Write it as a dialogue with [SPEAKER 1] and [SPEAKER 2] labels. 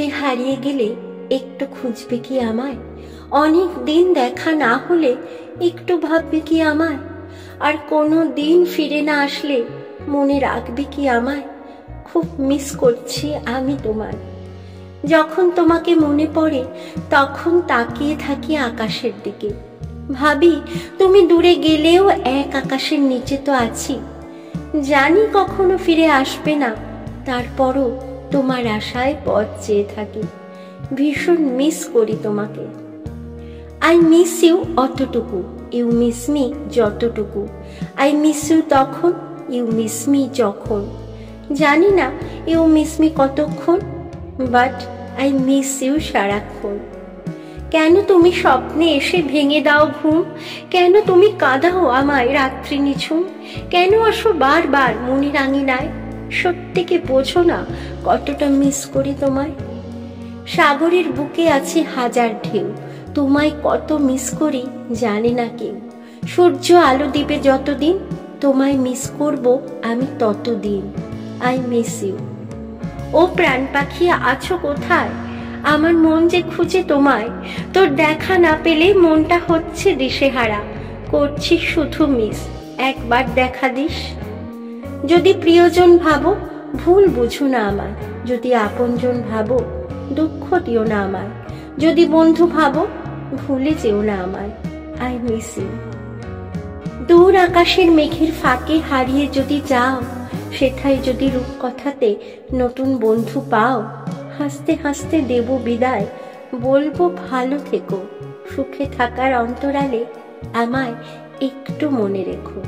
[SPEAKER 1] দূরে হারিয়ে গেলে একটু খুঁজবে কি আমায়? অনেক দিন দেখা না হলে একটু ভাববে কি আমায়? আর কোনো দিন ফিরে না আসলে মনে রাখবে কি আমায়? খুব মিস করছি আমি তোমায়। যখন তোমাকে মনে পড়ে তখন তাকিয়ে থাকি আকাশের দিকে, ভাবি তুমি দূরে গেলেও এক আকাশের নিচে তো আছি। জানি কখনো ফিরে আসবে না, তারপরও তোমার আশায় পথ চেয়ে থাকি। ভীষণ মিস করি তোমাকে। আই মিস ইউ অতটুকু, ইউ মিস মি যতটুকু। আই মিস ইউ তখন, ইউ মিস মি যখন। জানি না ইউ মিস মি কতক্ষণ, বাট আই মিস ইউ সারাক্ষণ। কেন তুমি স্বপ্নে এসে ভেঙে দাও ঘুম? কেন তুমি কাঁদাও আমায় রাত্রি নিঝুম? কেন আসো বারবার মনের আঙিনায়? সত্যিকে বোঝো না কতটা মিস করি তোমায়। সাগরের বুকে আছে হাজার ঢেউ, তোমায় কত মিস করি জানে না কেউ। সূর্য আলো দিবে যতদিন, তোমায় মিস করব আমি ততদিন। I miss you. ও প্রাণ পাখি আছো কোথায়? আমার মন যে খুঁজে তোমায়, তোর দেখা না পেলে মনটা হচ্ছে দিশেহারা। করছি শুধু মিস, একবার দেখা দিস। যদি প্রিয়জন ভাবো ভুল বুঝো না আমায়, যদি আপনজন ভাবো দুঃখ দিও না আমায়, যদি বন্ধু ভাবো ভুলে যেও না আমায়। I miss you. দূর আকাশের মেঘের ফাঁকে হারিয়ে যদি যাও, সেথায় যদি রূপকথাতে নতুন বন্ধু পাও, হাসতে হাসতে দেব বিদায়, বলবো ভালো থেকো। সুখে থাকার অন্তরালে আমায় একটু মনে রেখো।